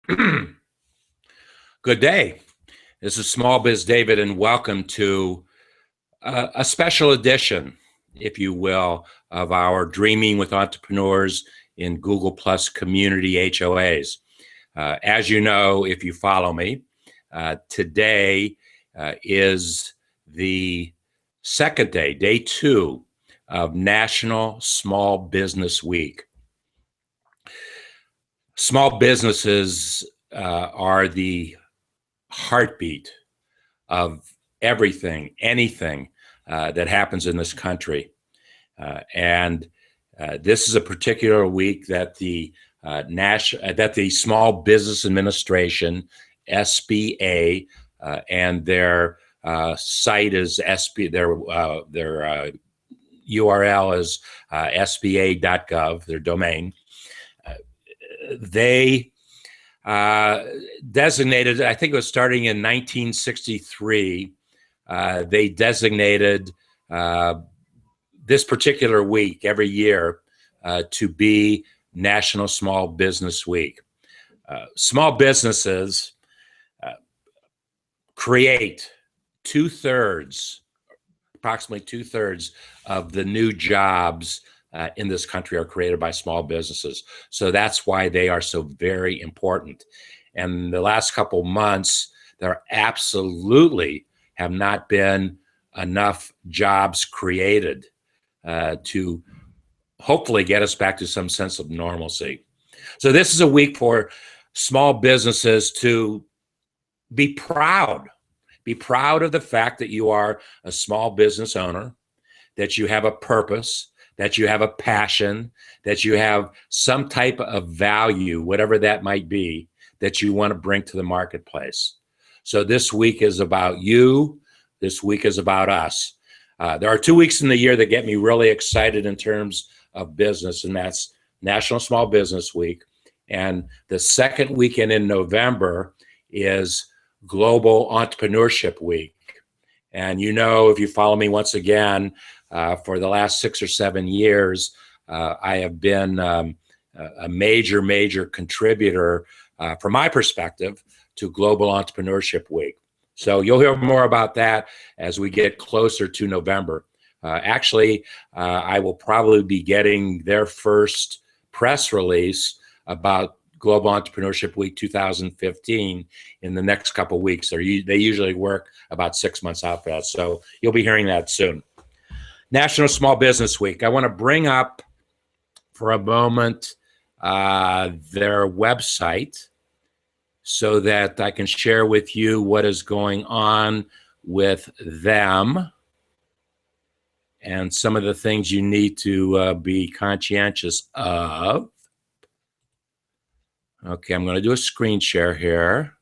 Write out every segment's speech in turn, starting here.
Good day. This is SmallBizDavid, and welcome to a special edition, if you will, of our Dreaming with Entrepreneurs in Google Plus Community HOAs. As you know, if you follow me, today is the second day, day 2 of National Small Business Week. Small businesses are the heartbeat of everything, anything that happens in this country. And this is a particular week that the Small Business Administration, SBA, and their site is their URL is sba.gov, their domain. They designated, I think it was starting in 1963, they designated this particular week every year to be National Small Business Week. Small businesses create approximately two-thirds of the new jobs in this country are created by small businesses. So that's why they are so very important. And the last couple months, there absolutely have not been enough jobs created to hopefully get us back to some sense of normalcy. So this is a week for small businesses to be proud. Be proud of the fact that you are a small business owner, that you have a purpose, that you have a passion, that you have some type of value, whatever that might be, that you want to bring to the marketplace. So this week is about you. This week is about us. There are 2 weeks in the year that get me really excited in terms of business, and that's National Small Business Week. And the second weekend in November is Global Entrepreneurship Week. And you know, if you follow me once again, for the last 6 or 7 years, I have been a major contributor, from my perspective, to Global Entrepreneurship Week. So you'll hear more about that as we get closer to November. Actually, I will probably be getting their first press release about Global Entrepreneurship Week 2015 in the next couple of weeks. They usually work about 6 months out for that. So you'll be hearing that soon. National Small Business Week. I want to bring up for a moment their website so that I can share with you what is going on with them and some of the things you need to be conscientious of. Okay, I'm going to do a screen share here.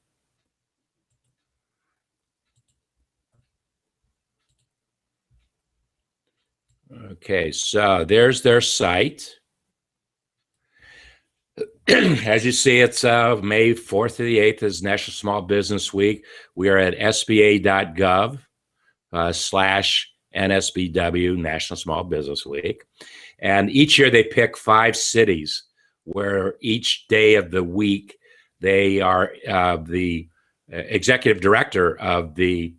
Okay, so there's their site. As you see, it's May 4th to the 8th is National Small Business Week. We are at sba.gov /NSBW, National Small Business Week. And each year they pick 5 cities where each day of the week they are the executive director of the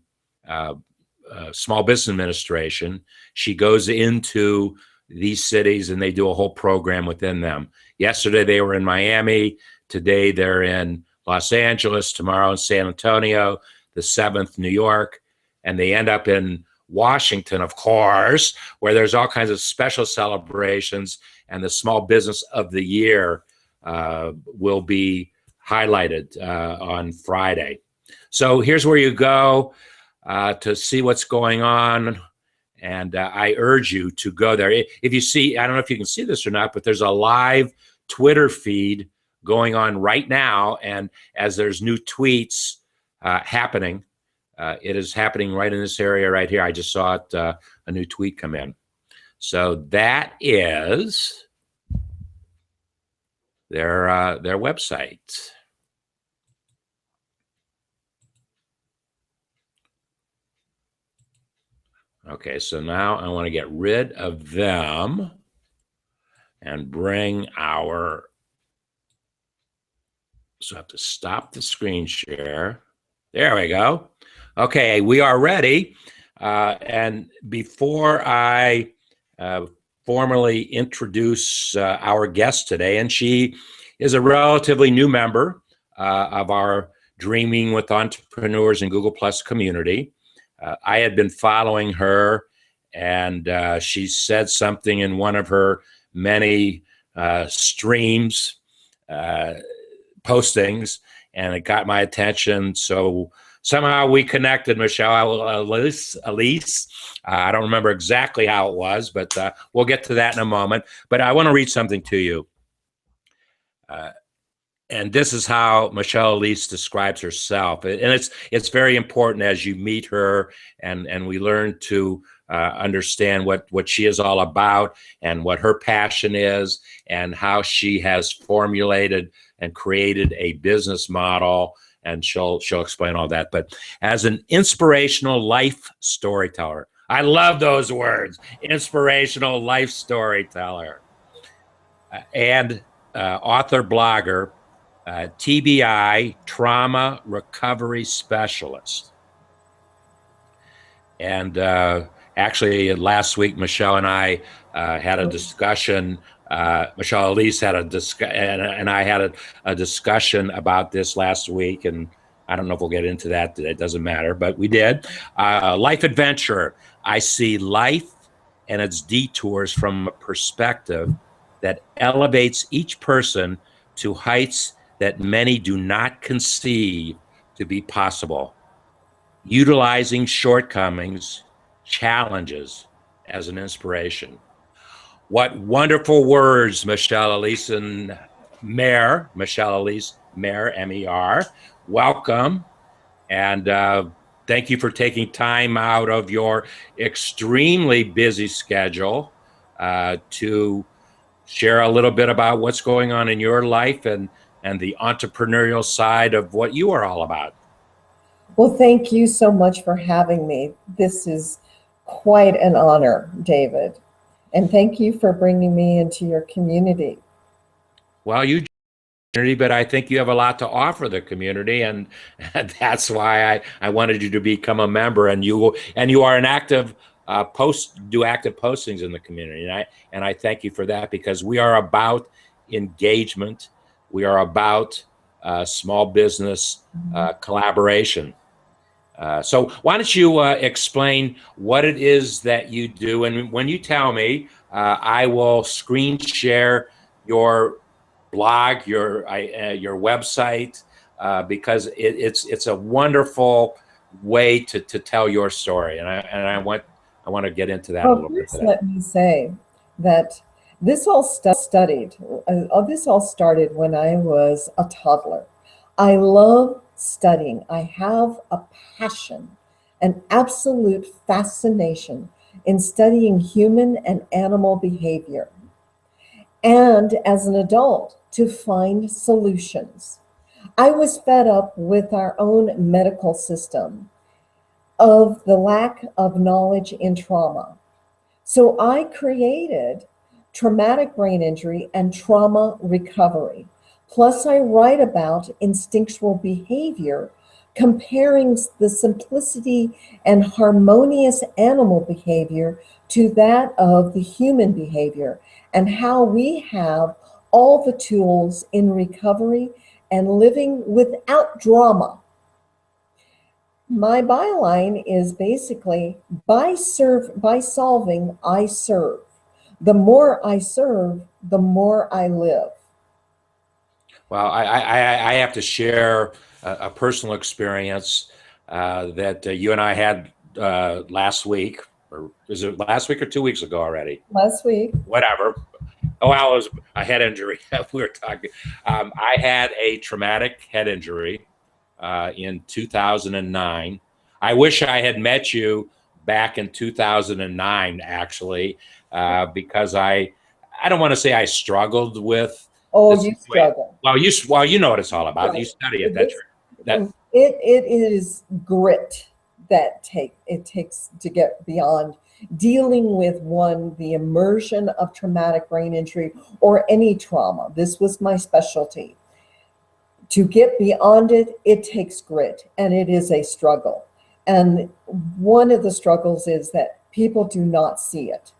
Small Business Administration. She goes into these cities and they do a whole program within them. Yesterday they were in Miami. Today they're in Los Angeles. Tomorrow in San Antonio. The 7th, New York. And they end up in Washington, of course, where there's all kinds of special celebrations. And the Small Business of the Year will be highlighted on Friday. So here's where you go to see what's going on. And I urge you to go there. If you see, I don't know if you can see this or not, but there's a live Twitter feed going on right now. And as there's new tweets happening, it is happening right in this area right here. I just saw it, a new tweet come in. So that is their website. Okay, so now I want to get rid of them and bring our So I have to stop the screen share. There we go. Okay, we are ready. And before I formally introduce our guest today, and she is a relatively new member of our Dreaming with Entrepreneurs and Google Plus community. I had been following her, and she said something in one of her many streams, postings, and it got my attention. So somehow we connected, MicheleElys. I don't remember exactly how it was, but we'll get to that in a moment. But I want to read something to you. And this is how MicheleElys describes herself. And it's very important as you meet her and we learn to understand what she is all about and what her passion is and how she has formulated and created a business model. And she'll explain all that. But as an inspirational life storyteller, I love those words, inspirational life storyteller, and author, blogger, TBI, trauma recovery specialist. And actually, last week, Michelle and I had a discussion. MicheleElys had a discussion, and I had a discussion about this last week. And I don't know if we'll get into that. It doesn't matter, but we did. Life adventure. I see life and its detours from a perspective that elevates each person to heights that many do not conceive to be possible, utilizing shortcomings, challenges as an inspiration. What wonderful words, MicheleElys Mer, MicheleElys Mer, M-E-R. Welcome, and thank you for taking time out of your extremely busy schedule to share a little bit about what's going on in your life and the entrepreneurial side of what you are all about. Well, thank you so much for having me. This is quite an honor, David. And thank you for bringing me into your community. Well, you community, but I think you have a lot to offer the community, and that's why I wanted you to become a member. And you are an active do active postings in the community, and I thank you for that, because we are about engagement. We are about small business collaboration. So why don't you explain what it is that you do? And when you tell me, I will screen share your blog, your website, because it's a wonderful way to tell your story. And I want to get into that a little bit today. Let me say that this all started when I was a toddler. I love studying. I have a passion, an absolute fascination in studying human and animal behavior. And as an adult, to find solutions. I was fed up with our own medical system of the lack of knowledge in trauma. So I created traumatic brain injury and trauma recovery. Plus, I write about instinctual behavior, comparing the simplicity and harmonious animal behavior to that of the human behavior, and how we have all the tools in recovery and living without drama. My byline is basically, by solving, I serve. The more I serve, the more I live. Well, I have to share a personal experience that you and I had last week, or is it last week or 2 weeks ago already? Last week. Whatever. Oh, well, it was a head injury. We were talking. I had a traumatic head injury in 2009. I wish I had met you back in 2009, actually, because I don't want to say I struggled with. Oh, you struggle. Well, you know what it's all about. Right. You study it. It is grit that it takes to get beyond dealing with the immersion of traumatic brain injury or any trauma. This was my specialty. To get beyond it, it takes grit, and it is a struggle. And one of the struggles is that people do not see it.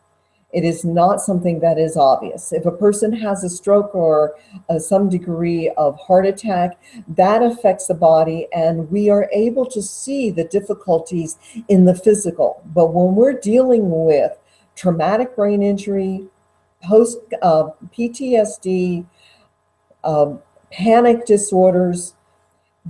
It is not something that is obvious. If a person has a stroke or some degree of heart attack, that affects the body, and we are able to see the difficulties in the physical. But when we're dealing with traumatic brain injury, post PTSD, panic disorders,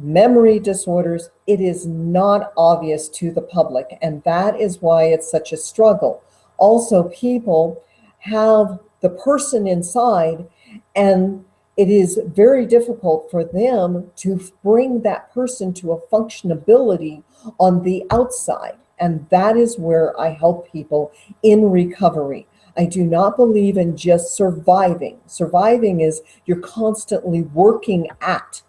memory disorders, it is not obvious to the public, and that is why it's such a struggle. Also, people have the person inside, and it is very difficult for them to bring that person to a functionability on the outside, and that is where I help people in recovery. I do not believe in just surviving. Surviving is you're constantly working at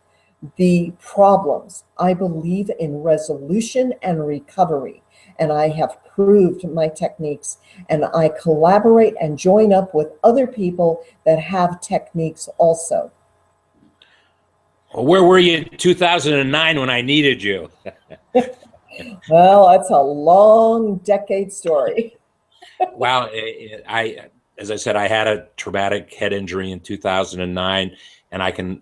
the problems. I believe in resolution and recovery, and I have proved my techniques, and I collaborate and join up with other people that have techniques also. Well, where were you in 2009 when I needed you? Well, that's a long decade story. Well, as I said, I had a traumatic head injury in 2009, and I can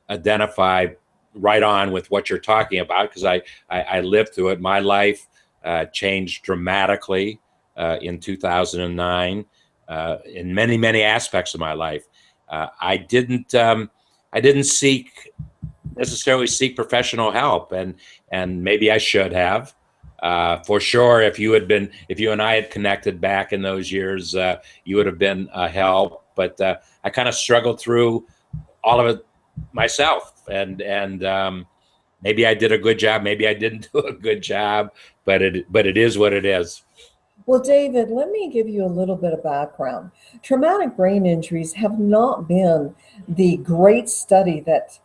identify right on with what you're talking about, because I lived through it. My life changed dramatically in 2009 in many aspects of my life. I didn't necessarily seek professional help, and maybe I should have. For sure, if you and I had connected back in those years, you would have been a help. But I kind of struggled through all of it myself, and maybe I did a good job, maybe I didn't do a good job, but it is what it is. Well, David, let me give you a little bit of background. Traumatic brain injuries have not been the great study that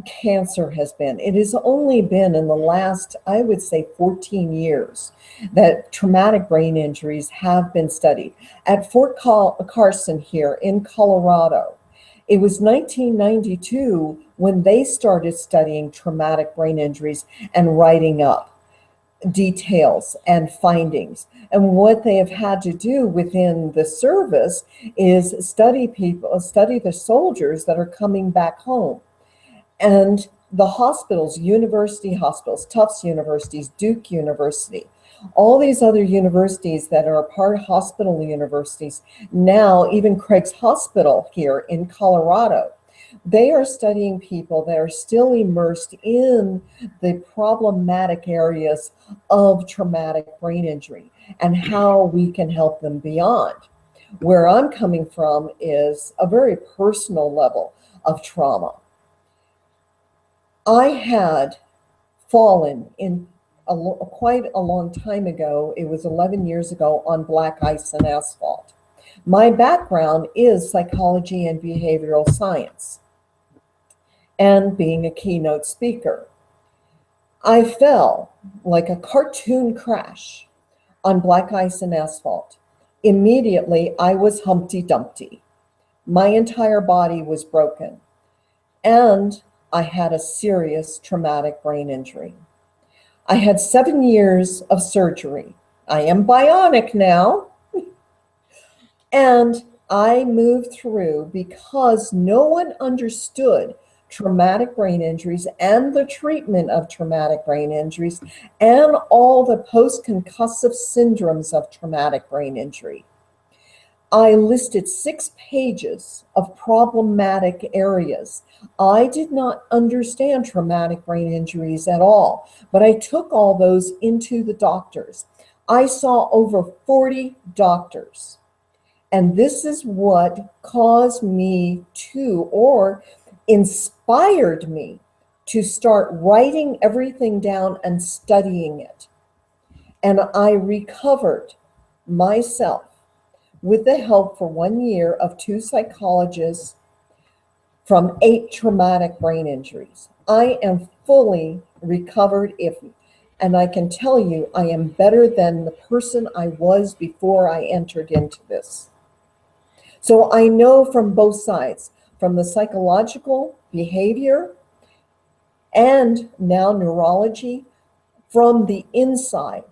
cancer has been. It has only been in the last, I would say, 14 years that traumatic brain injuries have been studied. At Fort Carson here in Colorado, it was 1992 when they started studying traumatic brain injuries and writing up details and findings. And what they have had to do within the service is study the soldiers that are coming back home. And the hospitals, university hospitals, Tufts universities, Duke University, all these other universities that are part hospital universities, now even Craig's Hospital here in Colorado, they are studying people that are still immersed in the problematic areas of traumatic brain injury and how we can help them beyond. Where I'm coming from is a very personal level of trauma. I had fallen in quite a long time ago. It was 11 years ago on black ice and asphalt. My background is psychology and behavioral science and being a keynote speaker. I fell like a cartoon crash on black ice and asphalt. Immediately, I was Humpty Dumpty. My entire body was broken, and I had a serious traumatic brain injury. I had 7 years of surgery. I am bionic now. And I moved through because no one understood traumatic brain injuries and the treatment of traumatic brain injuries and all the post-concussive syndromes of traumatic brain injury. I listed 6 pages of problematic areas. I did not understand traumatic brain injuries at all, but I took all those into the doctors. I saw over 40 doctors. And this is what caused me to, or inspired me to start writing everything down and studying it. And I recovered myself with the help for 1 year of 2 psychologists from 8 traumatic brain injuries. I am fully recovered, and I can tell you I am better than the person I was before I entered into this. So I know from both sides. from the psychological behavior and now neurology from the inside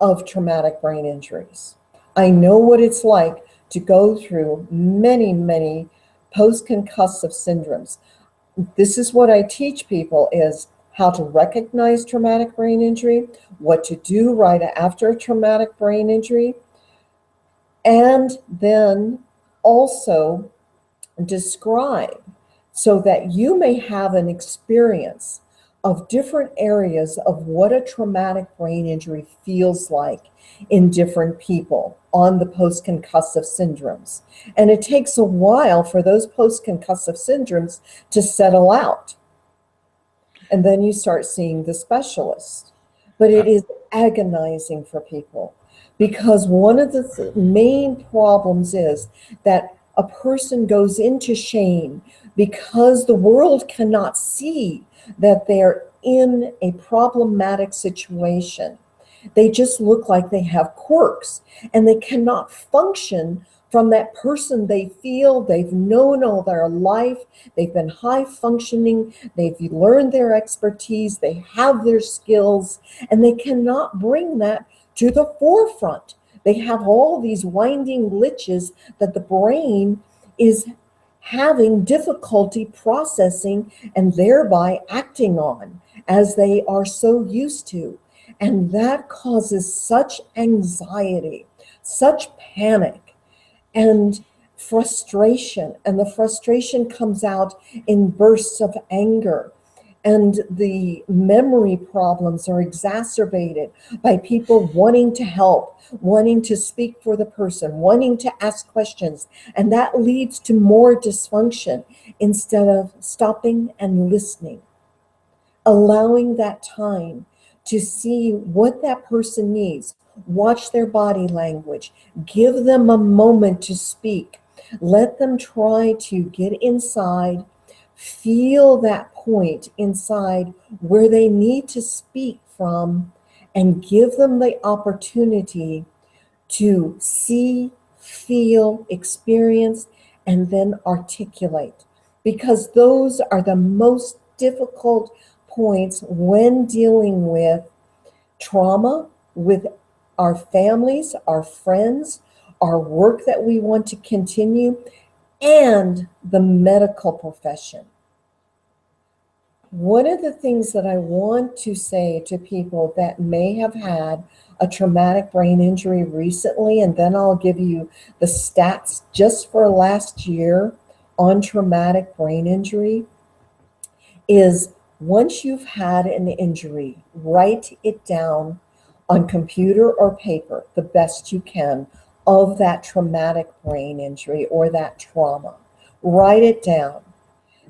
of traumatic brain injuries. I know what it's like to go through many, many post-concussive syndromes. This is what I teach people is how to recognize traumatic brain injury, what to do right after a traumatic brain injury, and then also describe so that you may have an experience of different areas of what a traumatic brain injury feels like in different people on the post-concussive syndromes. And it takes a while for those post-concussive syndromes to settle out. And then you start seeing the specialist. But it is agonizing for people because one of the main problems is that a person goes into shame because the world cannot see that they're in a problematic situation. They just look like they have quirks and they cannot function from that person they feel they've known all their life. They've been high functioning. They've learned their expertise. They have their skills and they cannot bring that to the forefront. They have all these winding glitches that the brain is having difficulty processing and thereby acting on as they are so used to. And that causes such anxiety, such panic and frustration. And the frustration comes out in bursts of anger. And the memory problems are exacerbated by people wanting to help, wanting to speak for the person, wanting to ask questions. And that leads to more dysfunction instead of stopping and listening, allowing that time to see what that person needs, watch their body language, give them a moment to speak, let them try to get inside, feel that point inside where they need to speak from, and give them the opportunity to see, feel, experience, and then articulate. Because those are the most difficult points when dealing with trauma, with our families, our friends, our work that we want to continue, and the medical profession. One of the things that I want to say to people that may have had a traumatic brain injury recently, and then I'll give you the stats just for last year on traumatic brain injury, is once you've had an injury, write it down on computer or paper the best you can of that traumatic brain injury or that trauma. Write it down.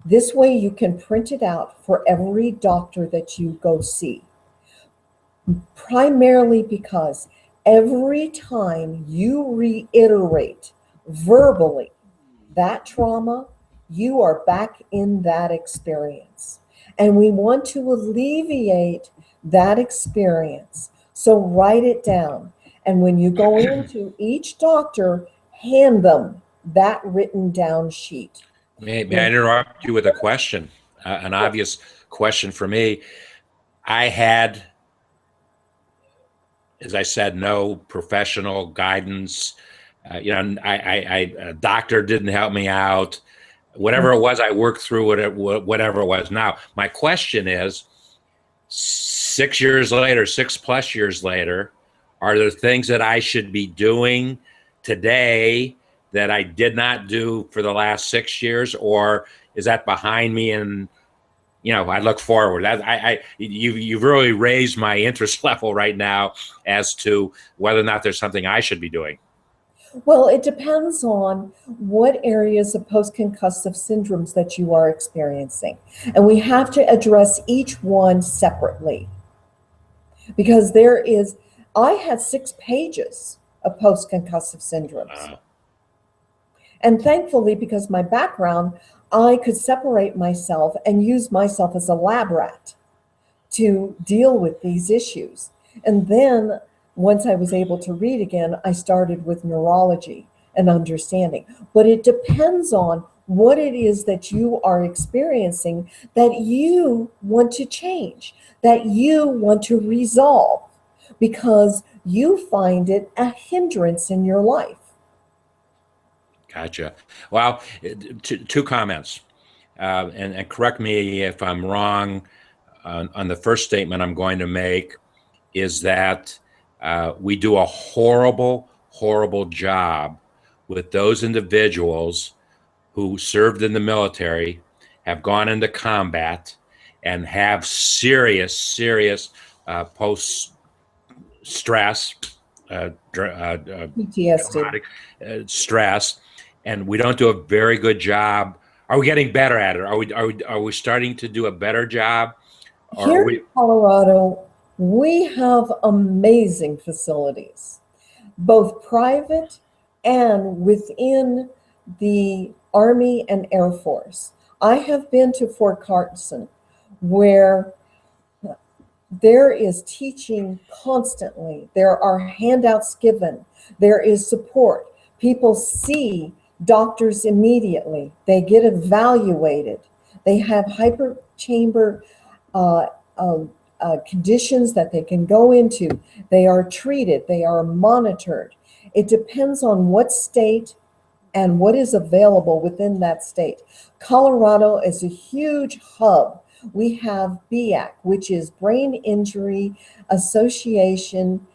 This way you can print it out for every doctor that you go see. Primarily because every time you reiterate verbally that trauma, you are back in that experience. And we want to alleviate that experience. So write it down. And when you go into each doctor, hand them that written down sheet. May I interrupt you with a question? An obvious question for me. I had, as I said, no professional guidance. A doctor didn't help me out. Whatever it was, I worked through it, whatever it was. Now, my question is, 6 years later, 6+ years later, are there things that I should be doing today that I did not do for the last 6 years, or is that behind me? And I look forward. You've really raised my interest level right now as to whether or not there's something I should be doing. Well, it depends on what areas of post-concussive syndromes that you are experiencing. And we have to address each one separately. Because I had 6 pages of post-concussive syndromes. And thankfully, because my background, I could separate myself and use myself as a lab rat to deal with these issues. And then once I was able to read again, I started with neurology and understanding. But it depends on what it is that you are experiencing that you want to change, that you want to resolve, because you find it a hindrance in your life. Gotcha. Well, two comments, and correct me if I'm wrong on the first statement I'm going to make, is that we do a horrible, horrible job with those individuals who served in the military, have gone into combat, and have serious, serious post stress, PTSD. traumatic stress, and we don't do a very good job. Are we getting better at it? Are we starting to do a better job? Or are Here in we? Colorado, we have amazing facilities, both private and within the Army and Air Force. I have been to Fort Carson, where there is teaching constantly. There are handouts given. There is support. People see doctors immediately. They get evaluated. They have hyperchamber conditions that they can go into. They are treated. They are monitored. It depends on what state and what is available within that state. Colorado is a huge hub. We have BIAC, which is Brain Injury Association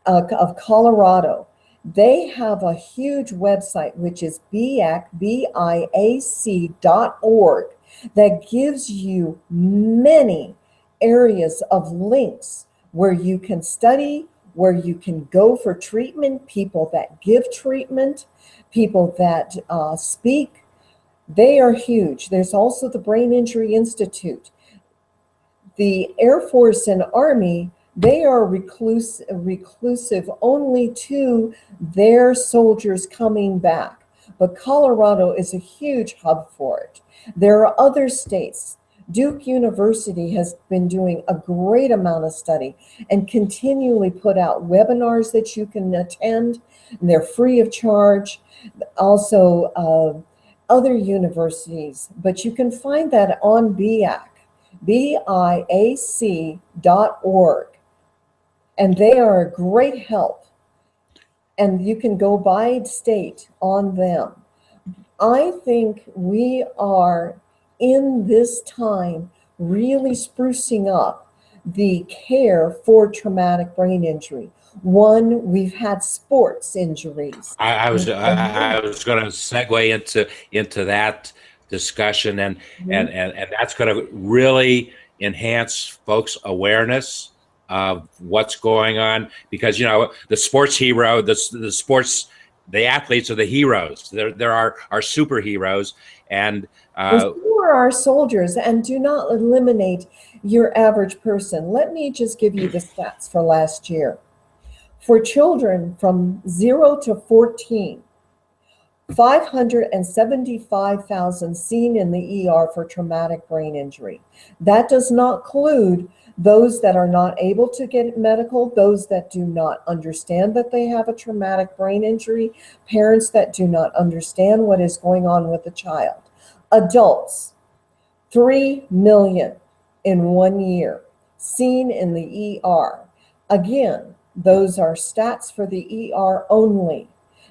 of Colorado. They have a huge website, which is BIAC.org, that gives you many areas of links where you can study, where you can go for treatment, people that give treatment, people that speak. They are huge. There's also the Brain Injury Institute. The Air Force and Army, they are reclusive only to their soldiers coming back. But Colorado is a huge hub for it. There are other states. Duke University has been doing a great amount of study and continually put out webinars that you can attend, and they're free of charge. Also, other universities, but you can find that on BIAC, BIAC.org, and they are a great help, and you can go by state on them. I think we are in this time really sprucing up the care for traumatic brain injury. One, we've had sports injuries. I was going to segue into that discussion, and that's going to really enhance folks' awareness of what's going on, because the sports hero, the athletes are the heroes. There are our superheroes, and who are our soldiers, and do not eliminate your average person. Let me just give you the stats for last year. For children from 0 to 14, 575,000 seen in the ER for traumatic brain injury. That does not include those that are not able to get medical, those that do not understand that they have a traumatic brain injury, parents that do not understand what is going on with the child. Adults, 3 million in 1 year seen in the ER. Again, those are stats for the ER only.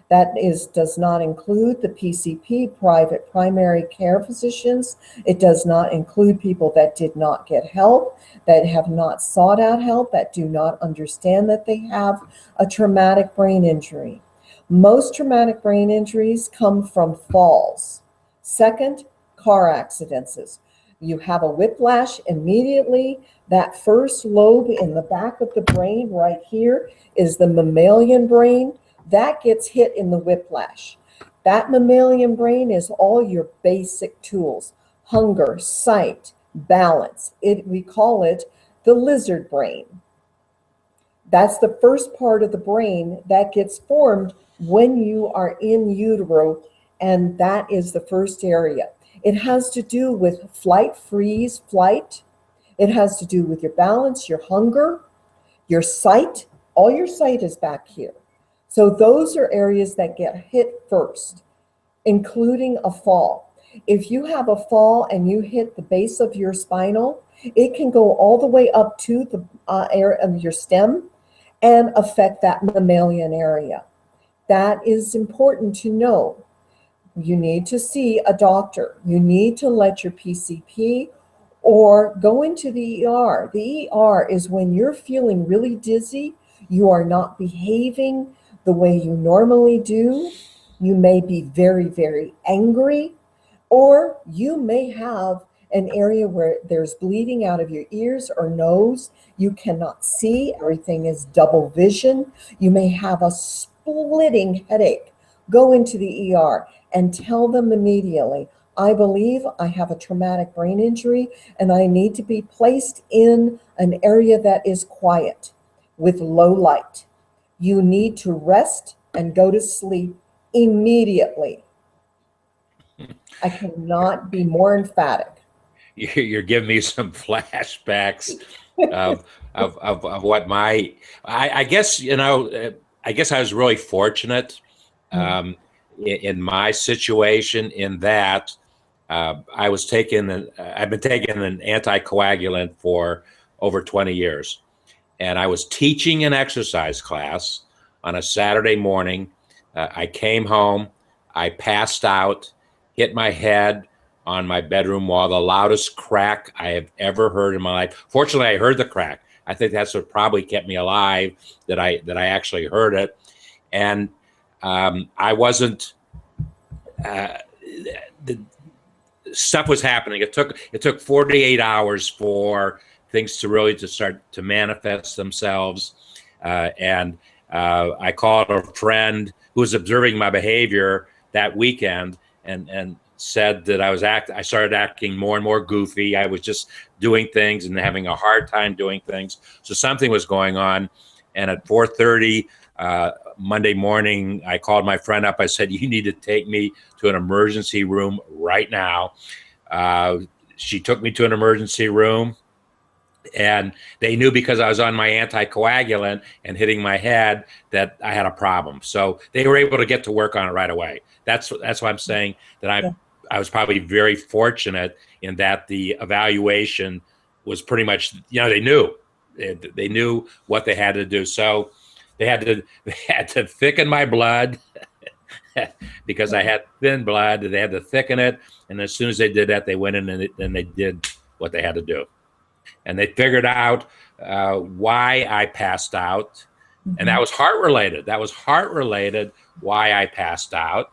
That does not include the PCP, private primary care physicians. It does not include people that did not get help, that have not sought out help, that do not understand that they have a traumatic brain injury. Most traumatic brain injuries come from falls. Second, car accidents. You have a whiplash immediately. That first lobe in the back of the brain right here is the mammalian brain. That gets hit in the whiplash. That mammalian brain is all your basic tools: hunger, sight, balance. We call it the lizard brain. That's the first part of the brain that gets formed when you are in utero, and that is the first area. It has to do with flight, freeze, flight. It has to do with your balance, your hunger, your sight. All your sight is back here. So those are areas that get hit first, including a fall. If you have a fall and you hit the base of your spinal, it can go all the way up to the area of your stem and affect that mammalian area. That is important to know. You need to see a doctor. You need to let your PCP or go into the ER. The ER is when you're feeling really dizzy, you are not behaving the way you normally do. You may be very, very angry, or you may have an area where there's bleeding out of your ears or nose. You cannot see. Everything is double vision. You may have a splitting headache. Go into the ER and tell them immediately, I believe I have a traumatic brain injury and I need to be placed in an area that is quiet with low light. You need to rest and go to sleep immediately. I cannot be more emphatic. You're giving me some flashbacks of what I guess, I guess I was really fortunate in my situation in that I've been taking an anticoagulant for over 20 years. And I was teaching an exercise class on a Saturday morning. I came home, I passed out, hit my head on my bedroom wall, the loudest crack I have ever heard in my life. Fortunately, I heard the crack. I think that's what probably kept me alive, that I actually heard it. And I wasn't, the stuff was happening. It took 48 hours for things to really start to manifest themselves. And I called a friend who was observing my behavior that weekend and said that I started acting more and more goofy. I was just doing things and having a hard time doing things. So something was going on. And at 4:30 Monday morning, I called my friend up. I said, you need to take me to an emergency room right now. She took me to an emergency room. And they knew because I was on my anticoagulant and hitting my head that I had a problem. So they were able to get to work on it right away. That's why I'm saying that I was probably very fortunate in that the evaluation was pretty much, they knew what they had to do. So they had to thicken my blood because I had thin blood. They had to thicken it. And as soon as they did that, they went in and they did what they had to do. And they figured out why I passed out. And that was heart related. Why I passed out.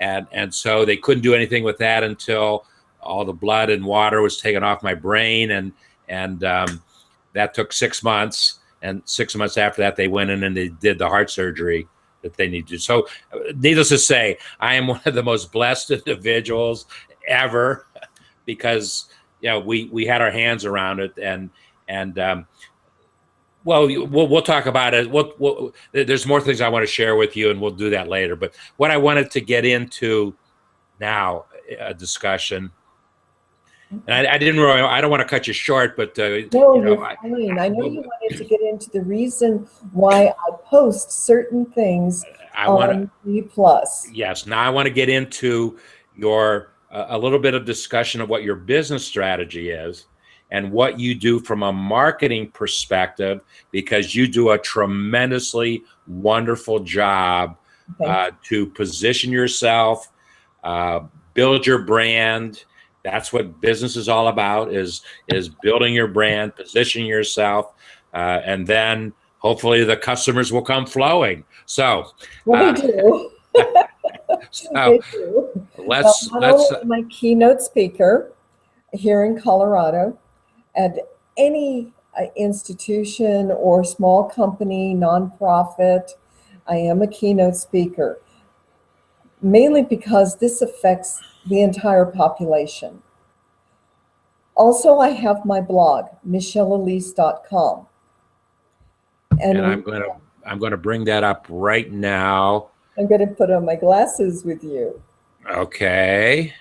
And so they couldn't do anything with that until all the blood and water was taken off my brain. And that took 6 months. And 6 months after that, they went in and they did the heart surgery that they need to do. So needless to say, I am one of the most blessed individuals ever because we had our hands around it, and we'll talk about it. There's more things I want to share with you, and we'll do that later. But what I wanted to get into now, a discussion, and I don't want to cut you short, but no, you're fine. I know you wanted to get into the reason why I post certain things on B+. Yes. Now I want to get into a little bit of discussion of what your business strategy is and what you do from a marketing perspective, because you do a tremendously wonderful job to position yourself, build your brand. That's what business is all about, is building your brand, positioning yourself, and then hopefully the customers will come flowing. So, they do. So I'm a keynote speaker here in Colorado at any institution or small company, nonprofit. I am a keynote speaker, mainly because this affects the entire population. Also, I have my blog, MicheleElys.com. And I'm going to bring that up right now. I'm going to put on my glasses with you. Okay.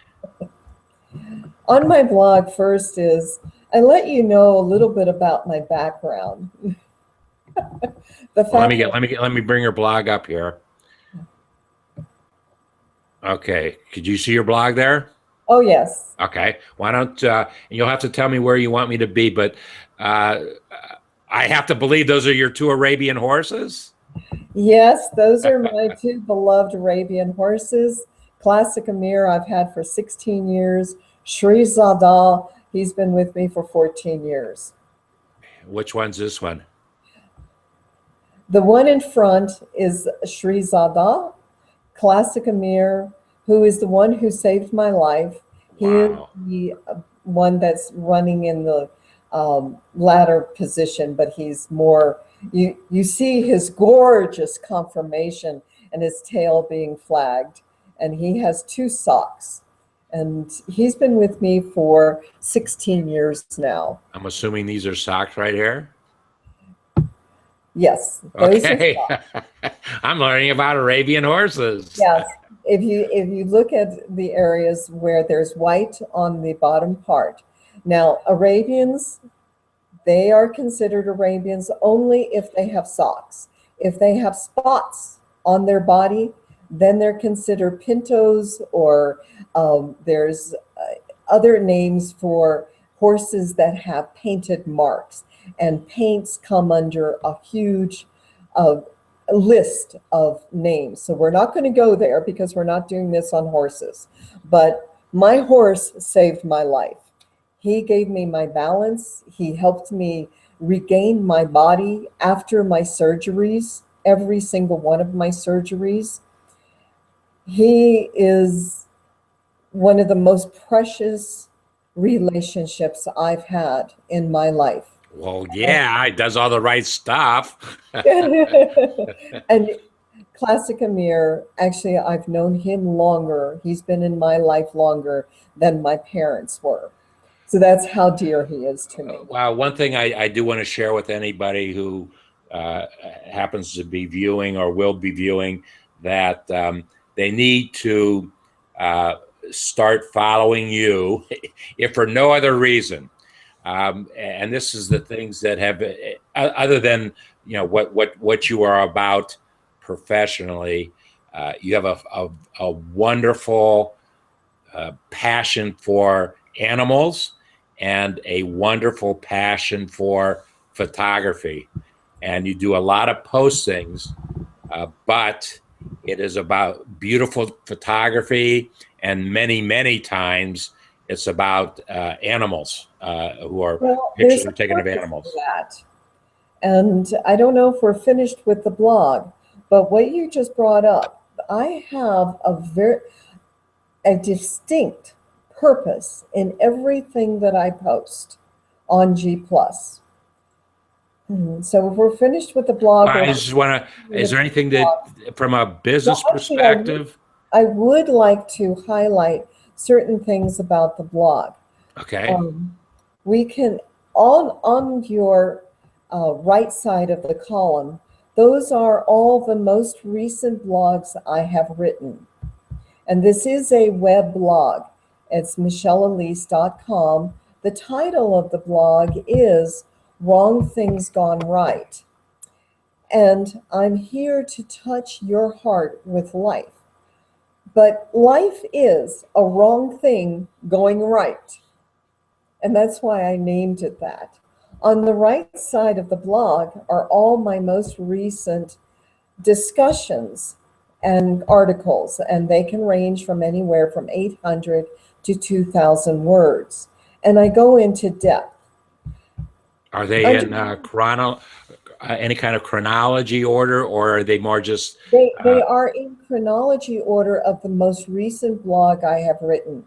On my blog, first I let you know a little bit about my background. Let me bring your blog up here. Okay. Could you see your blog there? Oh, yes. Okay. Why don't, and you'll have to tell me where you want me to be, but uh, I have to believe those are your two Arabian horses? Yes, those are my two beloved Arabian horses. Classic Amir, I've had for 16 years. Shri Zadal, he's been with me for 14 years. Which one's this one? The one in front is Shri Zadal, Classic Amir, who is the one who saved my life. He is Wow. the one that's running in the ladder position, but he's more, you see his gorgeous conformation and his tail being flagged. And he has two socks. And he's been with me for 16 years now. I'm assuming these are socks right here. Yes, those are Okay. socks. I'm learning about Arabian horses. Yes. If you look at the areas where there's white on the bottom part. Now, Arabians, they are considered Arabians only if they have socks. If they have spots on their body, then they're considered pintos, or there's other names for horses that have painted marks. And paints come under a huge list of names. So we're not going to go there because we're not doing this on horses. But my horse saved my life. He gave me my balance. He helped me regain my body after my surgeries, every single one of my surgeries. He is one of the most precious relationships I've had in my life. Well, yeah, it does all the right stuff. And Classic Amir, actually, I've known him longer. He's been in my life longer than my parents were. So that's how dear he is to me. Well, one thing I do want to share with anybody who happens to be viewing or will be viewing, that they need to start following you, if for no other reason. And this is the things that have, other than what you are about professionally, you have a wonderful passion for animals and a wonderful passion for photography. And you do a lot of postings, but it is about beautiful photography, and many times it's about animals who are pictures are taken of animals. That. And I don't know if we're finished with the blog, but what you just brought up, I have a distinct purpose in everything that I post on G+. So if we're finished with the blog, I just want to, is there anything that, from a business perspective? I would like to highlight certain things about the blog. Okay. We can, on your right side of the column, those are all the most recent blogs I have written. And this is a web blog. It's MicheleElys.com. The title of the blog is Wrong Things Gone Right. And I'm here to touch your heart with life. But life is a wrong thing going right. And that's why I named it that. On the right side of the blog are all my most recent discussions and articles, and they can range from anywhere from 800 to 2,000 words. And I go into depth. Are they in any kind of chronology order, or are they more just? They are in chronology order of the most recent blog I have written.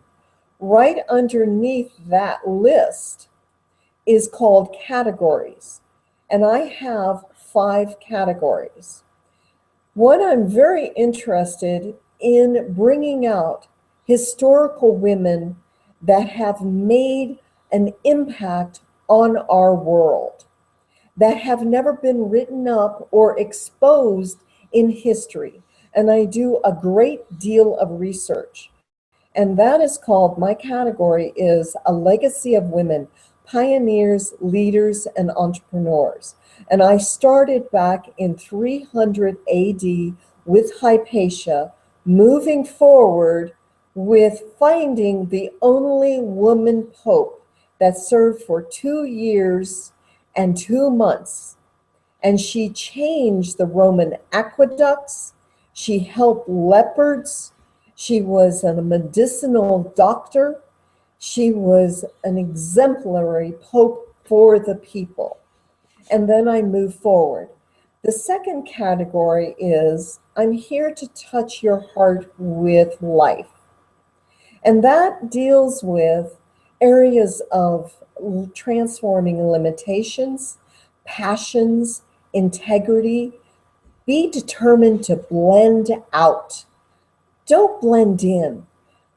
Right underneath that list is called categories, and I have 5 categories. One, I'm very interested in bringing out historical women that have made an impact on our world, that have never been written up or exposed in history. And I do a great deal of research. And that is called, my category is A Legacy of Women, Pioneers, Leaders, and Entrepreneurs. And I started back in 300 AD with Hypatia, moving forward with finding the only woman pope that served for 2 years and 2 months. And she changed the Roman aqueducts. She helped leopards. She was a medicinal doctor. She was an exemplary pope for the people. And then I move forward. The second category is I'm here to touch your heart with life. And that deals with areas of transforming limitations, passions, integrity. Be determined to blend out. Don't blend in.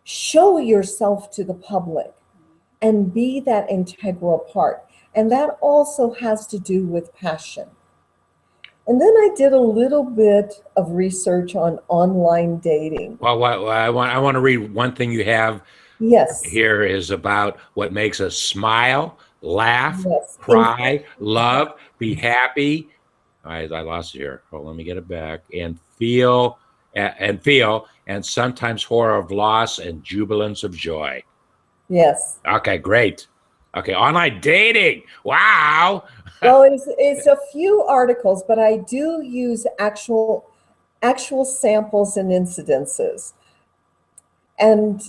Show yourself to the public and be that integral part. And that also has to do with passion. And then I did a little bit of research on online dating. Well, I want to read one thing you have Yes, here is about what makes us smile, laugh, yes. cry, love, be happy. I lost it here. Oh, let me get it back. And sometimes horror of loss and jubilance of joy. Yes. Okay, great. Okay, online dating. Wow. Well, it's a few articles, but I do use actual samples and incidences. And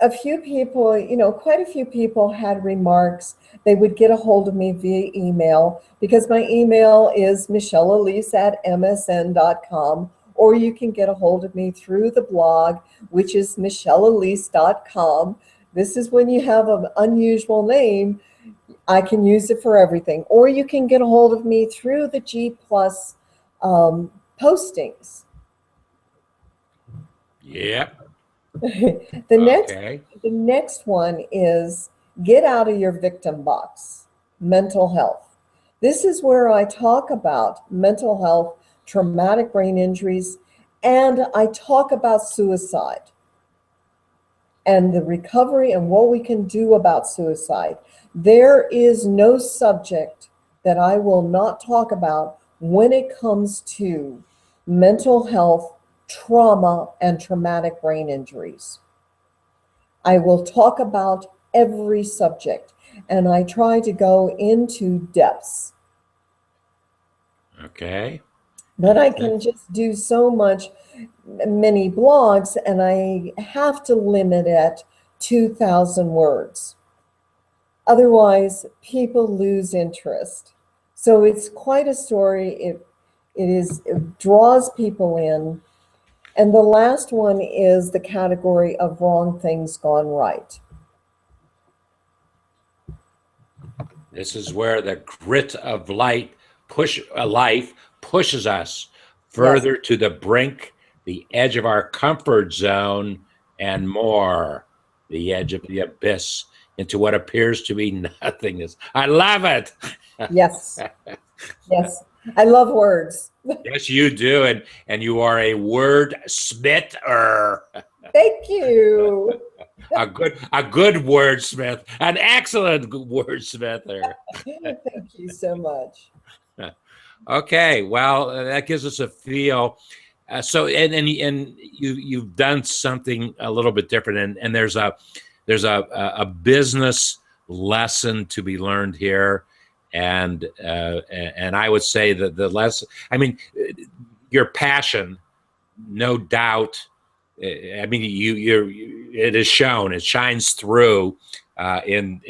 a few people, quite a few people had remarks. They would get a hold of me via email because my email is MicheleElys@msn.com, or you can get a hold of me through the blog, which is MicheleElys.com. This is when you have an unusual name, I can use it for everything. Or you can get a hold of me through the G Plus postings. Yep. The Okay. next one is get out of your victim box, mental health. This is where I talk about mental health, traumatic brain injuries, and I talk about suicide and the recovery and what we can do about suicide. There is no subject that I will not talk about when it comes to mental health, trauma, and traumatic brain injuries. I will talk about every subject, and I try to go into depths. Okay. But I can just do so much, many blogs, and I have to limit it 2,000 words. Otherwise, people lose interest. So it's quite a story. It draws people in. And the last one is the category of wrong things gone right. This is where the grit of life pushes us Yes, further to the brink, the edge of our comfort zone, and more, the edge of the abyss, into what appears to be nothingness. I love it. yes, yes. I love words. Yes, you do, and you are a wordsmither. Thank you. A good wordsmith, an excellent wordsmither. Thank you so much. Okay, well, that gives us a feel. So, and you've done something a little bit different, and there's a business lesson to be learned here, and I would say that the lesson. I mean, your passion, no doubt. I mean, it is shown. It shines through in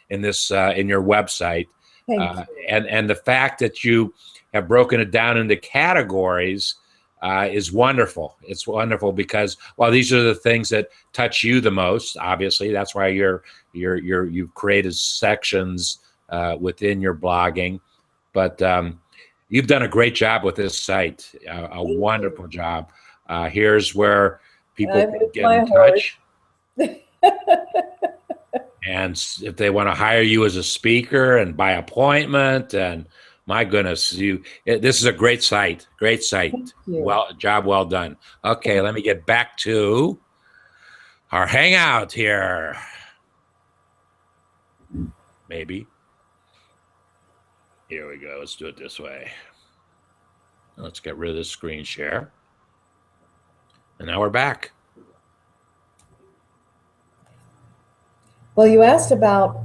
this in your website, Thank you. and the fact that you have broken it down into categories is wonderful. It's wonderful because while these are the things that touch you the most, obviously that's why you've created sections within your blogging, but you've done a great job with this site, a Thank you. wonderful job. Here's where people I'm can with get my in horse. touch. And if they want to hire you as a speaker and by appointment, and my goodness, this is a great site. Great site. Thank you. Job well done. Okay, let me get back to our hangout here. Maybe. Here we go. Let's do it this way. Let's get rid of this screen share. And now we're back. Well, you asked about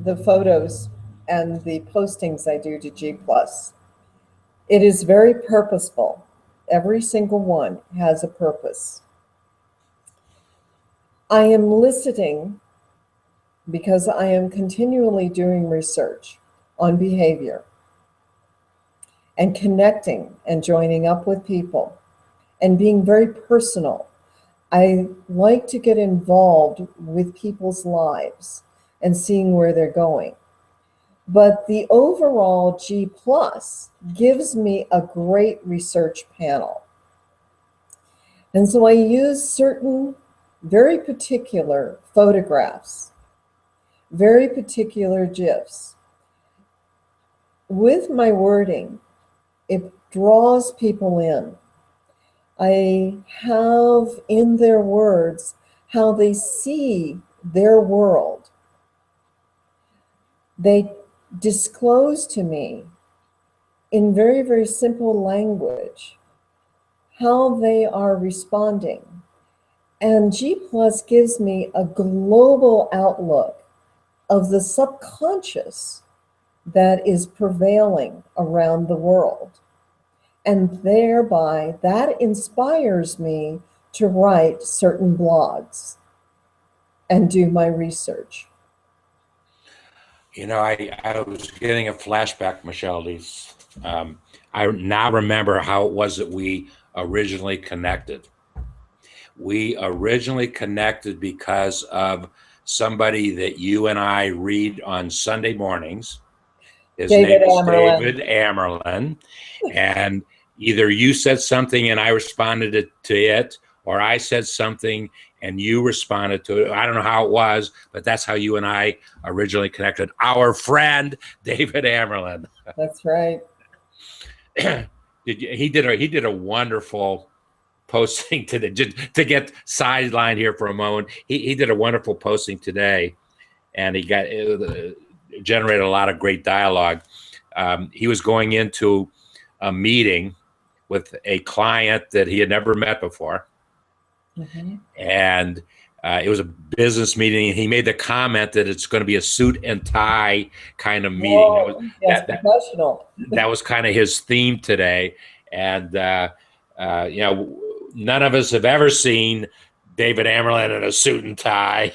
the photos and the postings I do to G+. It is very purposeful. Every single one has a purpose. I am listening because I am continually doing research on behavior and connecting and joining up with people and being very personal. I like to get involved with people's lives and seeing where they're going. But the overall G+ gives me a great research panel. And so I use certain very particular photographs, very particular GIFs. With my wording, it draws people in. I have in their words how they see their world. They disclose to me in very, very simple language how they are responding. And G+ gives me a global outlook of the subconscious that is prevailing around the world. And thereby, that inspires me to write certain blogs and do my research. You know, I was getting a flashback, MicheleElys. I now remember how it was that we originally connected. We originally connected because of somebody that you and I read on Sunday mornings. His David name is Amerlin. David Amerlin. And either you said something and I responded to it, or I said something and you responded to it. I don't know how it was, but that's how you and I originally connected. Our friend, David Amerlin. That's right. He did a wonderful posting today. Just to get sidelined here for a moment, he did a wonderful posting today, and he got generated a lot of great dialogue. He was going into a meeting with a client that he had never met before, and it was a business meeting. And he made the comment that it's going to be a suit and tie kind of meeting. Whoa, yes, professional. That was kind of his theme today, and you know, none of us have ever seen David Amerlin in a suit and tie.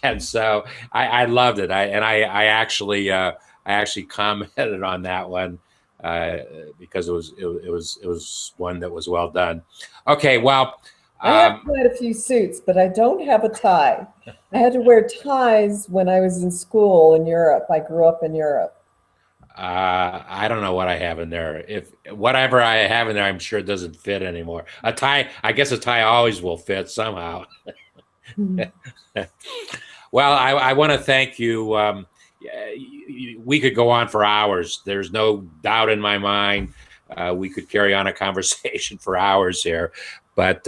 And so I loved it. I actually commented on that one because it was one that was well done. Okay, well, I have quite a few suits, but I don't have a tie. I had to wear ties when I was in school in Europe. I grew up in Europe. I don't know what I have in there. If whatever I have in there, I'm sure it doesn't fit anymore. A tie, I guess a tie always will fit somehow. Well, I want to thank you. We could go on for hours. There's no doubt in my mind. We could carry on a conversation for hours here. But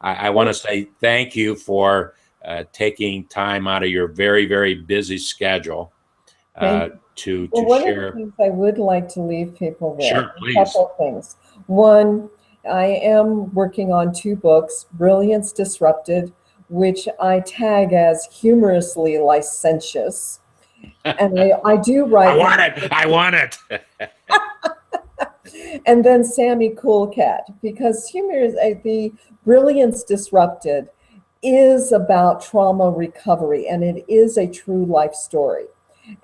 I want to say thank you for taking time out of your very, very busy schedule to one share. of the things I would like to leave people with, Sure, please. a couple of things. One, I am working on 2 books, Brilliance Disrupted, which I tag as humorously licentious. And I do write. I want it. And then Sammy Coolcat, because humor is the Brilliance Disrupted is about trauma recovery, and it is a true life story.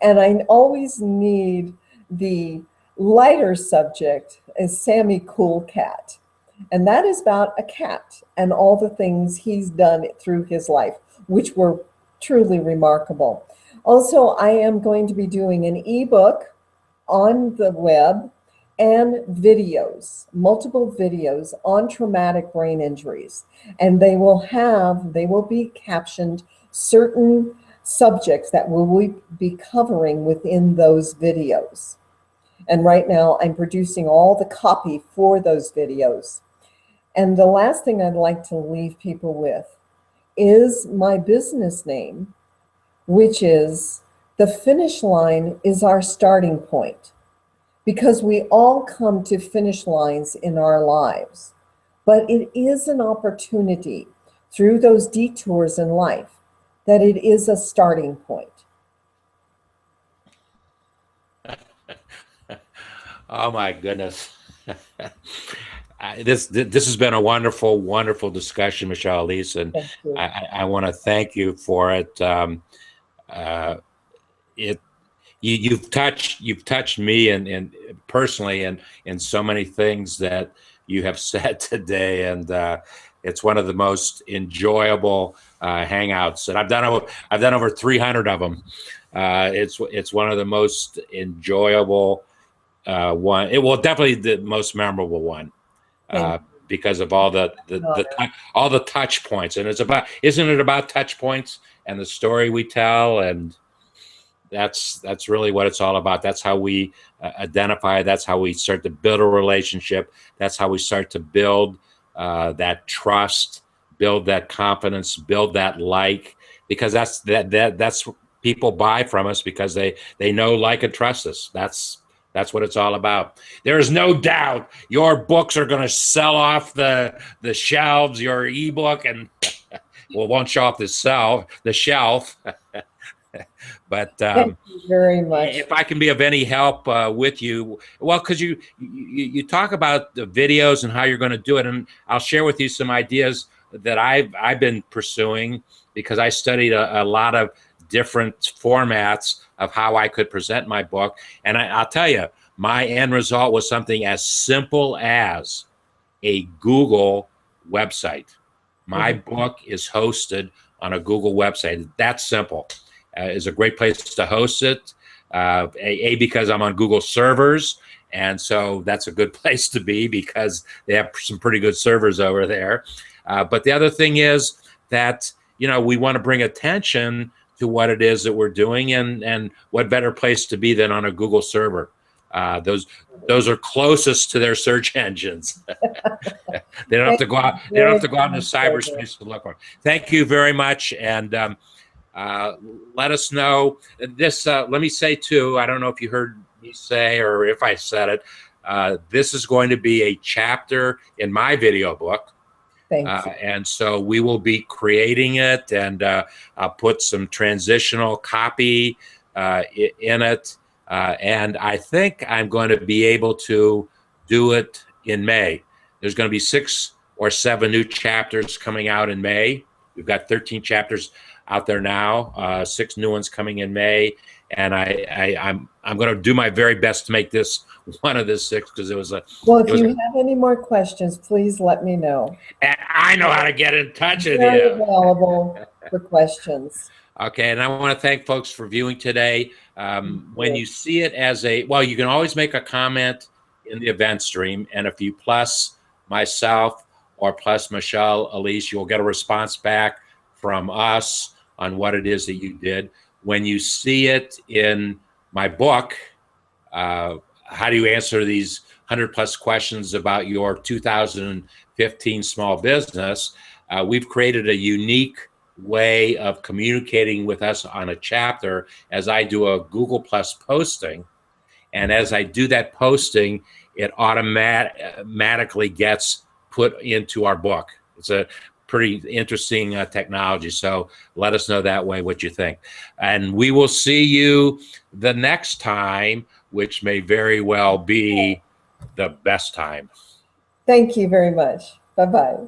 And I always need the lighter subject as Sammy Coolcat. And that is about a cat and all the things he's done through his life, which were truly remarkable. Also, I am going to be doing an ebook on the web and videos, multiple videos on traumatic brain injuries. And they will be captioned certain subjects that we'll be covering within those videos. And right now I'm producing all the copy for those videos. And the last thing I'd like to leave people with is my business name, which is the finish line is our starting point, because we all come to finish lines in our lives. But it is an opportunity through those detours in life, that it is a starting point. Oh my goodness. This has been a wonderful, wonderful discussion, MicheleElys, and Thank you. I want to thank you for it. It you've touched me and personally in so many things that you have said today, and it's one of the most enjoyable hangouts, and I've done over 300 of them. It's one of the most enjoyable one. It will definitely the most memorable one. Because of all the all the touch points, and isn't it about touch points and the story we tell, and that's really what it's all about. That's how we identify. That's how we start to build a relationship. That's how we start to build that trust, build that confidence, build that like, because that's people buy from us because they know, like, and trust us. That's what it's all about. There is no doubt your books are going to sell off the shelves, your ebook, and well, won't show off the shelf. But Thank you very much. if I can be of any help with you, well, because you talk about the videos and how you're going to do it, and I'll share with you some ideas that I've been pursuing, because I studied a lot of different formats of how I could present my book. And I'll tell you, my end result was something as simple as a Google website. My book is hosted on a Google website. That's simple. It's a great place to host it. Because I'm on Google servers, and so that's a good place to be because they have some pretty good servers over there. But the other thing is that, we want to bring attention to what it is that we're doing, and what better place to be than on a Google server. Those are closest to their search engines. They don't have to go out. They don't have to go out into cyberspace to look for it. Thank you very much, and let us know this. Let me say too, I don't know if you heard me say or if I said it. This is going to be a chapter in my video book. Thank you. And so we will be creating it, and I'll put some transitional copy in it. And I think I'm going to be able to do it in May. There's going to be 6 or 7 new chapters coming out in May. We've got 13 chapters out there now, 6 new ones coming in May. And I'm going to do my very best to make this one of the 6, because it was a. Well, if you have any more questions, please let me know. And I know how to get in touch with Very you. available for questions. Okay, and I want to thank folks for viewing today. When you see it as you can always make a comment in the event stream, and if you plus myself or plus MicheleElys, you'll get a response back from us on what it is that you did. When you see it in my book, how do you answer these 100+ questions about your 2015 small business? We've created a unique way of communicating with us on a chapter, as I do a Google Plus posting. And as I do that posting, it automatically gets put into our book. It's a pretty interesting technology. So let us know that way what you think. And we will see you the next time, which may very well be the best time. Thank you very much. Bye-bye.